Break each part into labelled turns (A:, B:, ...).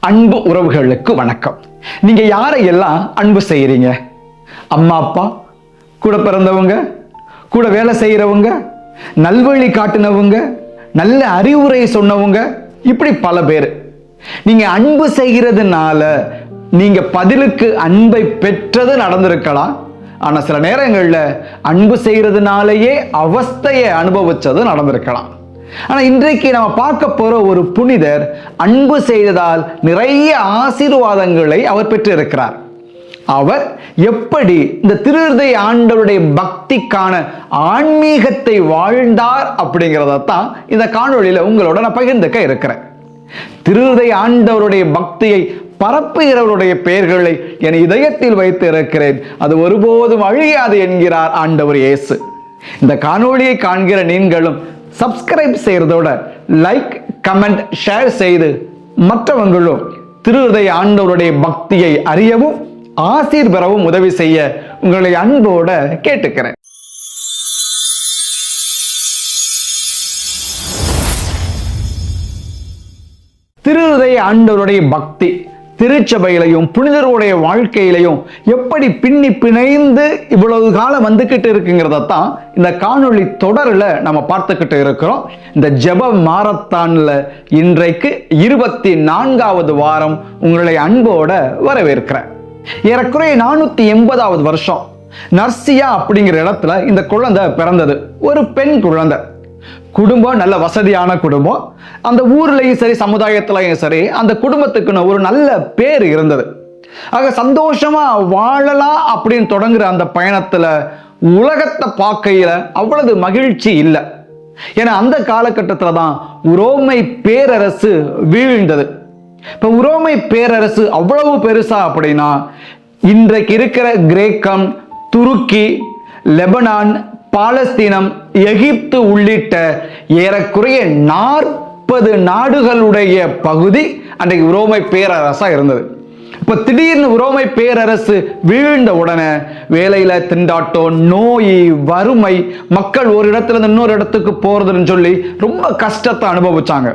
A: அன்பு உறவுகளுக்கு வணக்கம். நீங்க யாரையெல்லாம் அன்பு செய்யறீங்க? அம்மா அப்பா, கூட பிறந்தவங்க, கூட வேலை செய்யறவங்க, நல்வழி காட்டினவங்க, நல்ல அறிவுரை சொன்னவங்க, இப்படி பல பேர். நீங்க அன்பு செய்கிறதுனால நீங்க பதிலுக்கு அன்பை பெற்றது நடந்திருக்கலாம். ஆனா சில நேரங்கள்ல அன்பு செய்யறதுனாலேயே அவஸ்தையை அனுபவிச்சது நடந்திருக்கலாம். ஆனா இன்றைக்கு நம்ம பார்க்க போற ஒரு புனிதர் அன்பு செய்ததால் நிறைய ஆசீர்வாதங்களை அவர் பெற்றிருக்கிறார். அவர் எப்படி இந்த திருஹ்ருதய ஆண்டவருடைய பக்திக்கான ஆன்மீகத்தை வாழ்ந்தார் அப்படிங்கிறதான் இந்த காணொளியில உங்களோட நான் பகிர்ந்துக்க இருக்கிறேன். திருஹ்ருதய ஆண்டவருடைய பக்தியை பரப்புகிறவருடைய பெயர்களை என் இதயத்தில் வைத்து இருக்கிறேன், அது ஒருபோதும் அழியாது என்கிறார் ஆண்டவர் இயேசு. இந்த காணொளியை காண்கிற நீங்களும் சப்ஸ்கிரைப் செய்யறதோட லைக், கமெண்ட், ஷேர் செய்து மற்றவங்களும் திருஹ்ருதய ஆண்டவருடைய பக்தியை அறியவும் ஆசீர் பெறவும் உதவி செய்ய உங்களை அன்போட கேட்டுக்கிறேன். திருஹ்ருதய ஆண்டவருடைய பக்தி திருச்சபையிலையும் புனிதருடைய வாழ்க்கையிலையும் எப்படி பின்னி பிணைந்து இவ்வளவு காலம் வந்துகிட்டு இருக்குங்கிறதான் இந்த காணொளி தொடரில் நம்ம பார்த்துக்கிட்டு இருக்கிறோம். இந்த ஜெப மாரத்தான்ல இன்றைக்கு 24வது வாரம் உங்களை அன்போட வரவேற்கிறேன். ஏறக்குறைய 480வது வருஷம் நர்சியா அப்படிங்கிற இடத்துல இந்த குழந்தை பிறந்தது. ஒரு பெண் குழந்தை. குடும்பம் நல்ல வசதியான குடும்பம். அந்த ஊர்லயும் சரி, சமுதாயத்திலையும் சரி, அந்த குடும்பத்துக்குன்னு ஒரு நல்ல பேர் இருந்தது. ஆக சந்தோஷமா வாழலாம் அப்படின்னு தொடங்குற அந்த பயணத்துல உலகத்தை பார்க்கையில அவ்வளவு மகிழ்ச்சி இல்லை. ஏன்னா அந்த காலகட்டத்துல தான் உரோமை பேரரசு வீழ்ந்தது. இப்ப உரோமை பேரரசு அவ்வளவு பெருசா அப்படின்னா இன்றைக்கு இருக்கிற கிரேக்கம், துருக்கி, லெபனான், பாலஸ்தீனம், எகிப்து உள்ளிட்ட ஏறக்குறைய 40 நாடுகளுடைய பகுதி அன்றைக்கு உரோமை பேரரசா இருந்தது. இப்ப திடீர்னு உரோமை பேரரசு வீழ்ந்த உடனே வேலையில திண்டாட்டம், நோய், வறுமை, மக்கள் ஒரு இடத்துல இருந்து இன்னொரு இடத்துக்கு போறதுன்னு சொல்லி ரொம்ப கஷ்டத்தை அனுபவிச்சாங்க.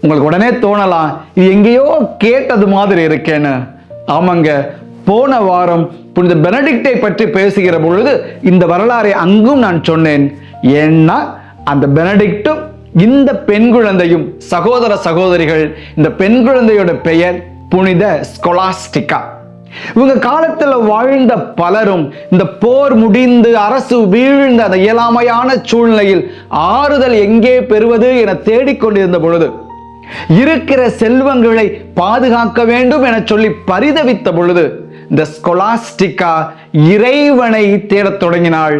A: உங்களுக்கு உடனே தோணலாம், இது எங்கேயோ கேட்டது மாதிரி இருக்கேன்னு. ஆமாங்க, போன வாரம் புனித பெனடிக்டை பற்றி பேசுகிற பொழுது இந்த வரலாறை அங்கும் நான் சொன்னேன். ஏன்னா அந்த பெனடிக்டும் இந்த பெண் குழந்தையும் சகோதர சகோதரிகள். இந்த பெண் குழந்தையோட பெயர் புனித ஸ்கொலாஸ்டிகா. இவங்க காலத்துல வாழ்ந்த பலரும் இந்த போர் முடிந்து அரசு வீழ்ந்த அந்த இயலாமையான சூழ்நிலையில் ஆறுதல் எங்கே பெறுவது என தேடிக்கொண்டிருந்த பொழுது, இருக்கிற செல்வங்களை பாதுகாக்க வேண்டும் என சொல்லி பரிதவித்த பொழுது, இந்த ஸ்கொலாஸ்டிகா இறைவனை தேடத் தொடங்கினாள்.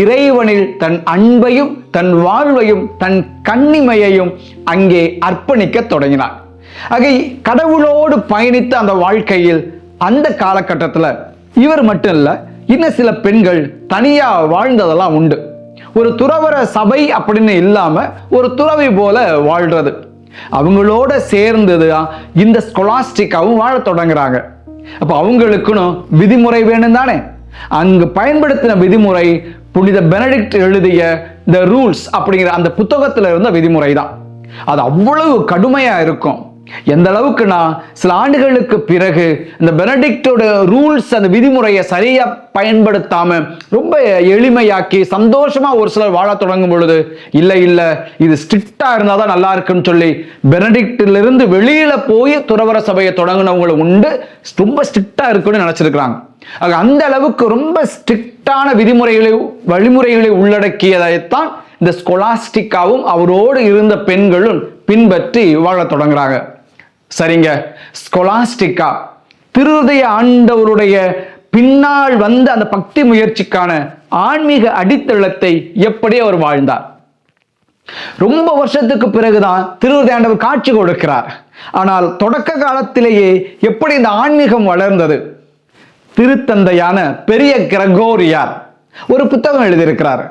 A: இறைவனில் தன் அன்பையும் தன் வாழ்வையும் தன் கன்னிமையையும் அங்கே அர்ப்பணிக்க தொடங்கினாள். ஆக கடவுளோடு பயணித்த அந்த வாழ்க்கையில் அந்த காலகட்டத்தில் இவர் மட்டும் இல்ல, இன்னும் சில பெண்கள் தனியா வாழ்ந்ததெல்லாம் உண்டு. ஒரு துறவற சபை அப்படின்னு இல்லாம ஒரு துறவி போல வாழ்றது. அவங்களோட சேர்ந்தது இந்த ஸ்கொலாஸ்டிக்காவும் வாழ தொடங்குறாங்க. அப்ப அவங்களுக்குன்னு விதிமுறை வேணும் தானே. அங்கு பயன்படுத்தின விதிமுறை புனித பெனடிக்ட் எழுதிய த ரூல்ஸ் அப்படிங்கிற அந்த புத்தகத்துல இருந்த விதிமுறை தான். அது அவ்வளவு கடுமையா இருக்கும். எந்த அளவுக்குன்னா சில ஆண்டுகளுக்கு பிறகு இந்த பெனடிக்டோட ரூல்ஸ், அந்த விதிமுறையை சரியா பயன்படுத்தாம ரொம்ப எளிமையாக்கி சந்தோஷமா ஒரு சிலர் வாழ தொடங்கும் பொழுது, இல்ல இல்ல இது ஸ்ட்ரிக்டா இருந்தாதான் நல்லா இருக்குன்னு சொல்லி பெனடிக்ட்ல இருந்து வெளியில போய் துறவற சபையை தொடங்கினவங்களும் உண்டு. ரொம்ப ஸ்ட்ரிக்டா இருக்குன்னு நினைச்சிருக்கிறாங்க. அந்த அளவுக்கு ரொம்ப ஸ்ட்ரிக்டான விதிமுறைகளை, வழிமுறைகளை உள்ளடக்கியதைத்தான் இந்த ஸ்கொலாஸ்டிக்காவும் அவரோடு இருந்த பெண்களும் பின்பற்றி வாழ தொடங்குறாங்க. சரிங்க, ஸ்கொலாஸ்டிக்கா திருஹ்ருதய ஆண்டவருடைய பின்னால் வந்த அந்த பக்தி முயற்சிக்கான ஆன்மீக அடித்தளத்தை எப்படி அவர் வாழ்ந்தார்? ரொம்ப வருஷத்துக்கு பிறகுதான் திருஹ்ருதய ஆண்டவர் காட்சி கொடுக்கிறார். ஆனால் தொடக்க காலத்திலேயே எப்படி இந்த ஆன்மீகம் வளர்ந்தது? திருத்தந்தையான பெரிய கிரகோரியார் ஒரு புத்தகம் எழுதியிருக்கிறார்.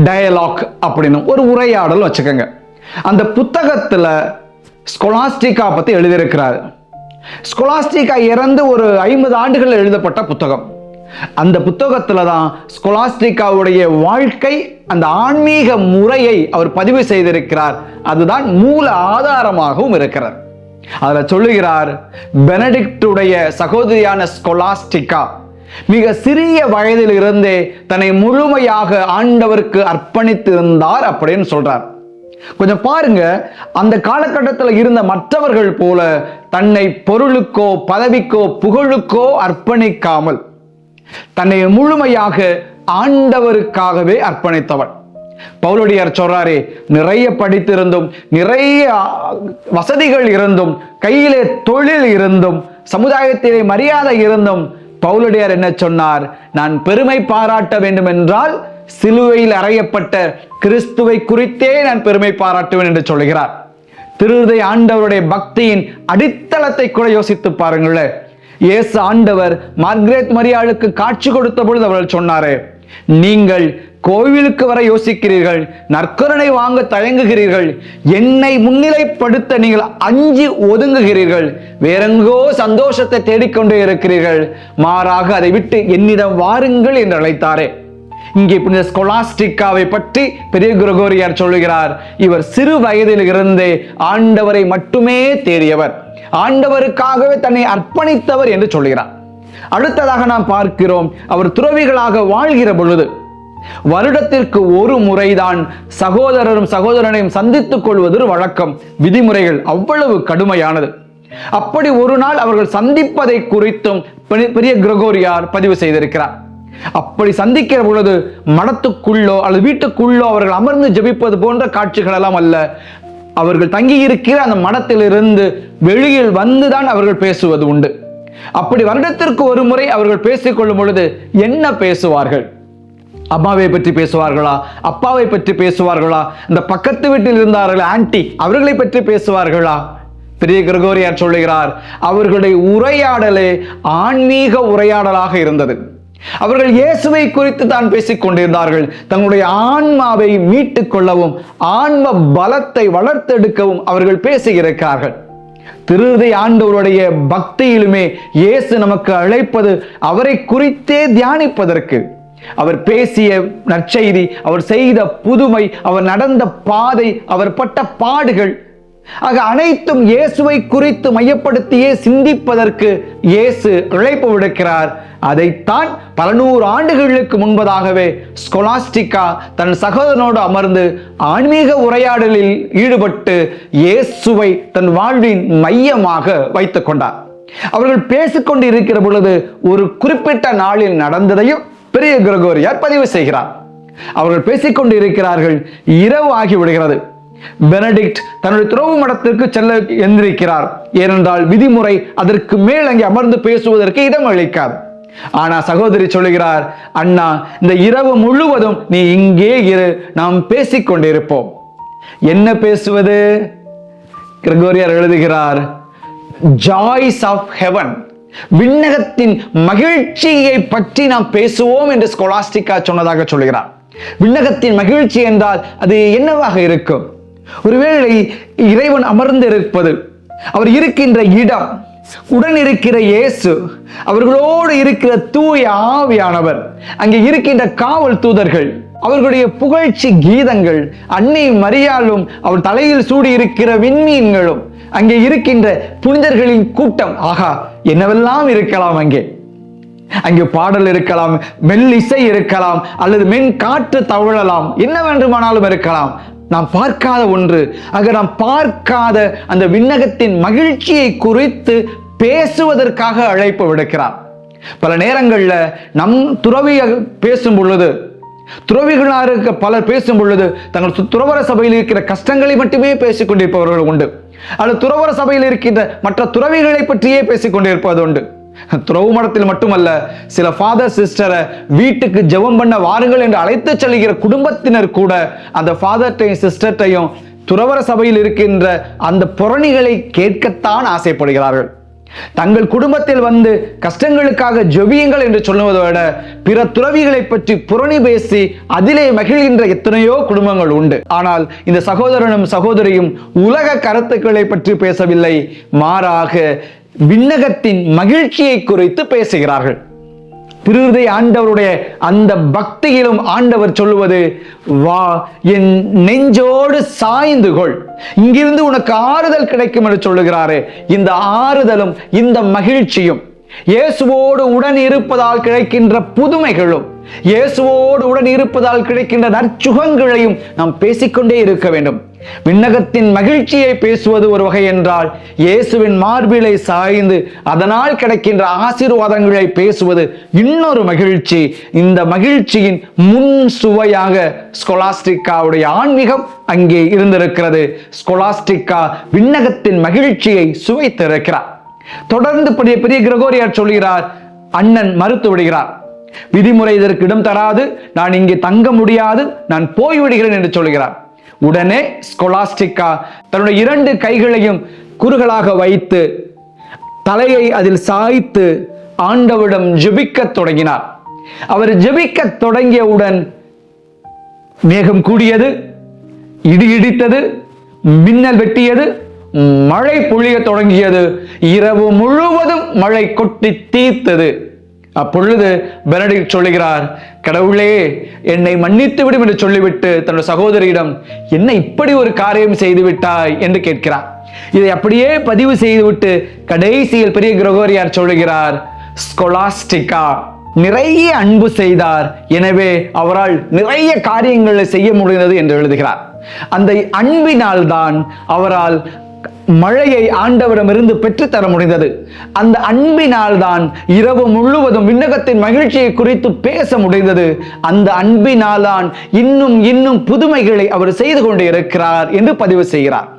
A: டயலாக் அப்படின்னு ஒரு உரையாடல் வச்சுக்கோங்க. அந்த புத்தகத்துல ஸ்கொலாஸ்டிகா பத்தி எழுதியிருக்கிறார். ஸ்கொலாஸ்டிகா இறந்து ஒரு 50 ஆண்டுகள் எழுதப்பட்ட புத்தகம். அந்த புத்தகத்துல தான் ஸ்கொலாஸ்டிகாவுடைய வாழ்க்கை, அந்த ஆன்மீக முறையை அவர் பதிவு செய்திருக்கிறார். அதுதான் மூல ஆதாரமாகவும் இருக்கிறார். அதுல சொல்லுகிறார், பெனடிக்டுடைய சகோதரியான ஸ்கொலாஸ்டிகா மிக சிறிய வயதில் இருந்தே தன்னை முழுமையாக ஆண்டவருக்கு அர்ப்பணித்திருந்தார் அப்படின்னு சொல்றார். கொஞ்சம் பாருங்க, அந்த காலகட்டத்தில் இருந்த மற்றவர்கள் போல தன்னை பொருளுக்கோ பதவிக்கோ புகழுக்கோ அர்ப்பணிக்காமல் தன்னை முழுமையாக ஆண்டவருக்காகவே அர்ப்பணித்தவன். பவுலடியார் சொல்றாரே, நிறைய படித்திருந்தும் நிறைய வசதிகள் இருந்தும் கையிலே தொழில் இருந்தும் சமுதாயத்திலே மரியாதை இருந்தும் பவுலடியார் என்ன சொன்னார்? நான் பெருமை பாராட்ட வேண்டும் என்றால் சிலுவையில் அறையப்பட்ட கிறிஸ்துவை குறித்தே நான் பெருமை பாராட்டுவேன் என்று சொல்கிறார். திருதை ஆண்டவருடைய பக்தியின் அடித்தளத்தை கூட யோசித்து பாருங்களேன். இயேசு ஆண்டவர் மார்க்ரெத் மரியாளுக்கு காட்சி கொடுத்த பொழுது அவர்கள் சொன்னாரே, நீங்கள் கோவிலுக்கு வர யோசிக்கிறீர்கள், நற்கருணை வாங்க தயங்குகிறீர்கள், என்னை முன்னிலைப்படுத்த நீங்கள் அஞ்சி ஒதுங்குகிறீர்கள், வேறெங்கோ சந்தோஷத்தை தேடிக்கொண்டே இருக்கிறீர்கள், மாறாக அதை விட்டு என்னிடம் வாருங்கள் என்று அழைத்தாரே. இங்கே புனித ஸ்கொலாஸ்டிகாவை பற்றி பெரிய கிரகோரியார் சொல்லுகிறார், இவர் சிறு வயதில் இருந்தே ஆண்டவரை மட்டுமே தேடியவர், ஆண்டவருக்காகவே தன்னை அர்ப்பணித்தவர் என்று சொல்கிறார். அடுத்ததாக நாம் பார்க்கிறோம், அவர் துறவிகளாக வாழ்கிற பொழுது வருடத்திற்கு ஒரு முறைதான் சகோதரரும் சகோதரனையும் சந்தித்துக் கொள்வது வழக்கம். விதிமுறைகள் அவ்வளவு கடுமையானது. அப்படி ஒரு நாள் அவர்கள் சந்திப்பதை குறித்தும் பெரிய கிரகோரியார் பதிவு செய்திருக்கிறார். அப்படி சந்திக்கிற பொழுது மடத்துக்குள்ளோ அல்லது வீட்டுக்குள்ளோ அவர்கள் அமர்ந்து ஜெபிப்பது போன்ற காட்சிகள் எல்லாம் அல்ல. அவர்கள் தங்கி இருக்கிற அந்த மடத்திலிருந்து வெளியில் வந்துதான் அவர்கள் பேசுவது உண்டு. அப்படி வருடத்திற்கு ஒரு முறை அவர்கள் பேசிக்கொள்ளும் பொழுது என்ன பேசுவார்கள்? அம்மாவை பற்றி பேசுவார்களா, அப்பாவை பற்றி பேசுவார்களா, இந்த பக்கத்து வீட்டில் இருந்தார்கள் ஆன்டி அவர்களை பற்றி பேசுவார்களா? பெரிய கிரகோரியார் சொல்லுகிறார், அவர்களுடைய உரையாடலே ஆன்மீக உரையாடலாக இருந்தது. அவர்கள் இயேசுவை குறித்து தான் பேசிக் கொண்டிருந்தார்கள். தங்களுடைய ஆன்மாவை மீட்டுக் கொள்ளவும் ஆன்ம பலத்தை வளர்த்தெடுக்கவும் அவர்கள் பேசியிருக்கிறார்கள். திருதை ஆண்டவருடைய பக்தியிலுமே இயேசு நமக்கு அழைப்பது அவரை குறித்தே தியானிப்பதற்கு. அவர் பேசிய நற்செய்தி, அவர் செய்த புதுமை, அவர் நடந்த பாதை, அவர் பட்ட பாடுகள் ஆக அனைத்தும் இயேசுவை குறித்து மையப்படுத்தியே சிந்திப்பதற்கு இயேசு அழைப்பு விடுக்கிறார். அதைத்தான் பல நூறு ஆண்டுகளுக்கு முன்பதாகவே ஸ்கொலாஸ்டிகா தன் சகோதரனோடு அமர்ந்து ஆன்மீக உரையாடலில் ஈடுபட்டு இயேசுவை தன் வாழ்வின் மையமாக வைத்துக் கொண்டார். அவர்கள் பேசிக்கொண்டு இருக்கிற பொழுது ஒரு குறிப்பிட்ட நாளில் நடந்ததையும் பெரிய கிரகோரியார் பதிவு செய்கிறார். அவர்கள் பேசிக்கொண்டு இருக்கிறார்கள், இரவு ஆகிவிடுகிறது. பெனடிக்ட் தன்னுடைய துறவு மடத்திற்கு செல்ல எந்திரிக்கிறார். ஏனென்றால் விதிமுறை அதற்கு மேல் அங்கே அமர்ந்து பேசுவதற்கு இடம் அளிக்காது. ஆனா சகோதரி சொல்லுகிறார், அண்ணா இந்த இரவு முழுவதும் நீ இங்கே இரு, நாம் பேசிக்கொண்டிருப்போம். என்ன பேசுவது? கிரகோரியார் எழுதுகிறார், ஜாய்ஸ் ஆஃப் ஹெவன், விண்ணகத்தின் மகிழ்ச்சியை பற்றி நாம் பேசுவோம் என்று ஸ்கொலாஸ்டிகா சொன்னதாக சொல்கிறார். விண்ணகத்தின் மகிழ்ச்சி என்றால் அது என்னவாக இருக்கும்? ஒருவேளை இறைவன் அமர்ந்திருப்பது, அவர் இருக்கின்ற இடம், உடன் இருக்கிற இயேசு, அவர்களோடு இருக்கிற தூய ஆவியானவர், அங்கே இருக்கின்ற காவல் தூதர்கள், அவர்களுடைய புகழ்ச்சி கீதங்கள், அன்னை மரியாளும் அவர் தலையில் சூடி இருக்கிற விண்மீன்களும், அங்கே இருக்கின்ற புனிதர்களின் கூட்டம், ஆகா என்னவெல்லாம் இருக்கலாம். அங்கே பாடல் இருக்கலாம், மெல்லிசை இருக்கலாம், அல்லது மென் காற்று தவழலாம், என்ன வேண்டுமானாலும் இருக்கலாம். நாம் பார்க்காத ஒன்று. ஆக நாம் பார்க்காத அந்த விண்ணகத்தின் மகிழ்ச்சியை குறித்து பேசுவதற்காக அழைப்பு விடுக்கிறார். பல நேரங்களில் நம் துறவிகள் பேசும் பொழுது, துறவிகளாக இருக்க பலர் பேசும் பொழுது தங்கள் துறவர சபையில் இருக்கிற கஷ்டங்களை மட்டுமே பேசிக் கொண்டிருப்பவர்கள் உண்டு. அல்லது துறவர சபையில் இருக்கின்ற மற்ற துறவிகளை பற்றியே பேசிக் கொண்டிருப்பது உண்டு. துறவு மடத்தில் மட்டுமல்ல, சில ஃபாதர் சிஸ்டரை வீட்டுக்கு ஜெபம் பண்ண வாருங்கள் என்று அழைத்து செல்கிற குடும்பத்தினர் கூட அந்த ஃபாதர்ட்டையும் சிஸ்டர்ட்டையும் துறவர சபையில் இருக்கின்ற அந்த புறணிகளை கேட்கத்தான் ஆசைப்படுகிறார்கள். தங்கள் குடும்பத்தில் வந்து கஷ்டங்களுக்காக ஜெபியுங்கள் என்று சொல்லுவதை விட பிற துறவிகளை பற்றி புரணி பேசி அதிலே மகிழ்கின்ற எத்தனையோ குடும்பங்கள் உண்டு. ஆனால் இந்த சகோதரனும் சகோதரியும் உலக கருத்துக்களை பற்றி பேசவில்லை, மாறாக விண்ணகத்தின் மகிழ்ச்சியை குறித்து பேசுகிறார்கள். திருஹ்ருதய ஆண்டவருடைய அந்த பக்தியிலும் ஆண்டவர் சொல்லுவது, வா என் நெஞ்சோடு சாய்ந்து கொள், இங்கிருந்து உனக்கு ஆறுதல் கிடைக்கும் என்று சொல்லுகிறாரே. இந்த ஆறுதலும் இந்த மகிழ்ச்சியும் இயேசுவோடு உடன் இருப்பதால் கிடைக்கின்ற புதுமைகளும், இயேசுவோடு உடன் இருப்பதால் கிடைக்கின்ற நற்சுகங்களையும் நாம் பேசிக்கொண்டே இருக்க வேண்டும். விண்ணகத்தின் மகிழ்ச்சியை பேசுவது ஒரு வகை என்றால், இயேசுவின் மார்பிலை சாய்ந்து அதனால் கிடைக்கின்ற ஆசீர்வாதங்களை பேசுவது இன்னொரு மகிழ்ச்சி. இந்த மகிழ்ச்சியின் முன் சுவையாக ஸ்கொலாஸ்டிக்காவுடைய ஆன்மீகம் அங்கே இருந்திருக்கிறது. ஸ்கொலாஸ்டிக்கா விண்ணகத்தின் மகிழ்ச்சியை சுவைத்திருக்கிறார். தொடர்ந்து பெரிய கிரகோரியார் சொல்கிறார், அண்ணன் மறுத்து விடுகிறார். விதிமுறை இதற்கு இடம் தராது, நான் இங்கே தங்க முடியாது, நான் போய்விடுகிறேன் என்று சொல்கிறார். உடனே ஸ்கொலாஸ்டிக்கா தன்னுடைய 2 கைகளையும் குறுகலாக வைத்து தலையை அதில் சாய்த்து ஆண்டவரிடம் ஜெபிக்க தொடங்கினார். அவர் ஜெபிக்க தொடங்கியவுடன் மேகம் கூடியது, இடி இடித்தது, மின்னல் வெட்டியது, மழை பொழிய தொடங்கியது. இரவு முழுவதும் மழை கொட்டி தீர்த்தது. அப்பொழுது பெனடிக்ட் சொல்லுகிறார், கடவுளே என்னை மன்னித்து விடும் என்று சொல்லிவிட்டு தன்னுடைய சகோதரியிடம், என்ன இப்படி ஒரு காரியம் செய்து விட்டாய் என்று கேட்கிறார். இதை அப்படியே பதிவு செய்துவிட்டு கடைசியில் பெரிய கிரகோரியார் சொல்லுகிறார், ஸ்கொலாஸ்டிக்கா நிறைய அன்பு செய்தார், எனவே அவரால் நிறைய காரியங்களை செய்ய முடிந்தது என்று எழுதுகிறார். அந்த அன்பினால் தான் அவரால் மழையை ஆண்டவரிடமிருந்து பெற்றுத்தர முடிந்தது. அந்த அன்பினால் தான் இரவு முழுவதும் விண்ணகத்தின் மகிழ்ச்சியை குறித்து பேச முடிந்தது. அந்த அன்பினால் தான் இன்னும் புதுமைகளை அவர் செய்து கொண்டு இருக்கிறார் என்று பதிவு செய்கிறார்.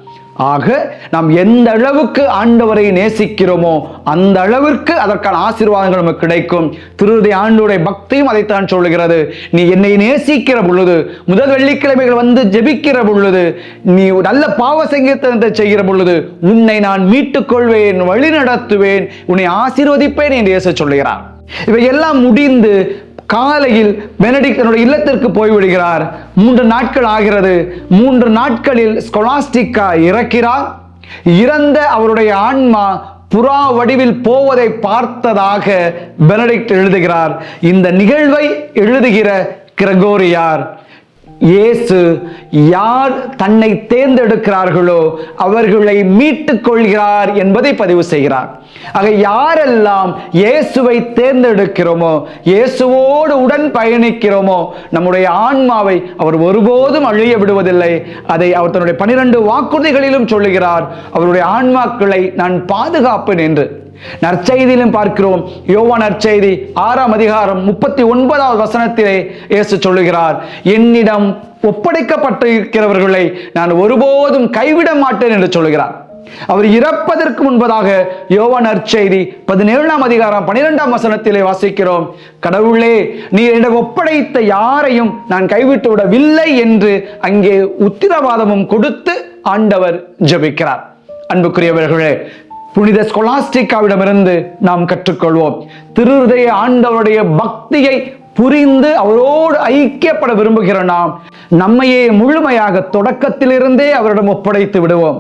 A: ஆக நாம் எந்த அளவுக்கு ஆண்டவரை நேசிக்கிறோமோ அந்த அளவிற்கு அதற்கான ஆசீர்வாதங்கள் நமக்கு கிடைக்கும். திருஹ்ருதய ஆண்டவருடைய பக்தியும் அதைத்தான் சொல்லுகிறது. நீ என்னை நேசிக்கிற பொழுது, முதல் வெள்ளிக்கிழமைகள் வந்து ஜெபிக்கிற பொழுது, நீ நல்ல பாவ சங்கீதத்தை செய்கிற பொழுது, உன்னை நான் மீட்டுக் கொள்வேன், வழி நடத்துவேன், உன்னை ஆசீர்வதிப்பேன் என்று இயேசு சொல்லுகிறார். இவையெல்லாம் முடிந்து காலையில் பெனடிக்ட் தன்னுடைய இல்லத்திற்கு போய்விடுகிறார். 3 நாட்கள் ஆகிறது. 3 நாட்களில் ஸ்கொலாஸ்டிக்கா இறக்கிறார். இறந்த அவருடைய ஆன்மா புறா வடிவில் போவதை பார்த்ததாக பெனடிக்ட் எழுதுகிறார். இந்த நிகழ்வை எழுதுகிற கிரகோரியார், இயேசு யார் தன்னை தேர்ந்தெடுக்கிறார்களோ அவர்களை மீட்டுக் கொள்கிறார் என்பதை பதிவு செய்கிறார். ஆக யாரெல்லாம் இயேசுவை தேர்ந்தெடுக்கிறோமோ, இயேசுவோடு உடன் பயணிக்கிறோமோ, நம்முடைய ஆன்மாவை அவர் ஒருபோதும் அழிய விடுவதில்லை. அதை அவர் தன்னுடைய 12 வாக்குறுதிகளிலும் சொல்லுகிறார், அவருடைய ஆன்மாக்களை நான் பாதுகாப்பேன் என்று. நற்செய்தியிலும் பார்க்கிறோம். யோவான் நற்செய்தி 6ஆம் அதிகாரம் 39வது வசனத்திலே இயேசு சொல்லுகிறார், என்னிடம் ஒப்படைக்கப்பட்டிருக்கிறவர்களை நான் ஒருபோதும் கைவிட மாட்டேன் என்று சொல்லுகிறார். அவர் இறப்பதற்கு முன்பதாக யோவான் நற்செய்தி 17ஆம் அதிகாரம் 12ஆம் வசனத்திலே வாசிக்கிறோம், கடவுளே நீர் என்னிடம் ஒப்படைத்த யாரையும் நான் கைவிட்டு விடவில்லை என்று அங்கே உத்திரவாதமும் கொடுத்து ஆண்டவர் ஜெபிக்கிறார். அன்புக்குரியவர்களே, புனித ஸ்கொலாஸ்டிக்காவிடமிருந்து நாம் கற்றுக்கொள்வோம். திருஹ்ருதய ஆண்டவருடைய பக்தியை புரிந்து அவரோடு ஐக்கியப்பட விரும்புகிற நாம் நம்மையே முழுமையாக தொடக்கத்திலிருந்தே அவரிடம் ஒப்படைத்து விடுவோம்.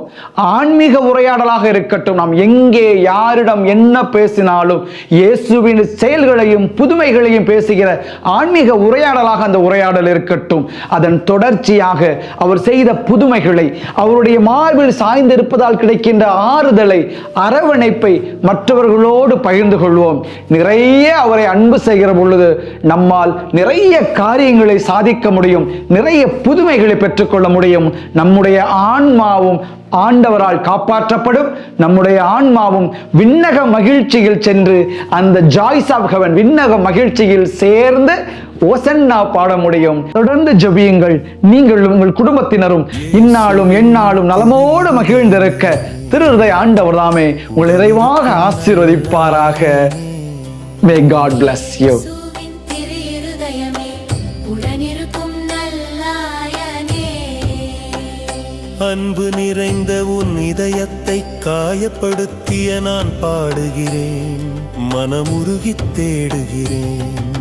A: ஆன்மீக உரையாடலாக இருக்கட்டும், நாம் எங்கே யாரிடம் என்ன பேசினாலும் இயேசுவின் செயல்களையும் புதுமைகளையும் பேசுகிற ஆன்மீக உரையாடலாக அந்த உரையாடல் இருக்கட்டும். அதன் தொடர்ச்சியாக அவர் செய்த புதுமைகளை, அவருடைய மார்பில் சாய்ந்திருப்பதால் கிடைக்கின்ற ஆறுதலை, அரவணைப்பை மற்றவர்களோடு பகிர்ந்து கொள்வோம். நிறைய அவரை அன்பு செய்கிற பொழுது நம்மால் நிறைய காரியங்களை சாதிக்க முடியும், நிறைய புதுமைகளை பெற்றுக்கொள்ள முடியும். நம்முடைய ஆன்மாவும் ஆண்டவரால் காப்பாற்றப்படும். நம்முடைய ஆன்மாவும் விண்ணக மகிழ்ச்சியில் சென்று அந்த ஜாய்ஸ் ஆஃப் ஹெவன் விண்ணக மகிழ்ச்சியில் சேர்ந்து ஓசன்னா பாட முடியும். தொடர்ந்து ஜெபியுங்கள். நீங்களும் உங்கள் குடும்பத்தினரும் இந்நாளும் எந்நாளும் நலமோடு மகிழ்ந்திருக்க திருஹ்ருதய ஆண்டவர் தாமே உங்கள் நிறைவாக ஆசீர்வதிப்பாராக. May God bless you.
B: அன்பு நிறைந்த உன் இதயத்தை காயப்படுத்திய நான் பாடுகிறேன், மனமுருகி தேடுகிறேன்.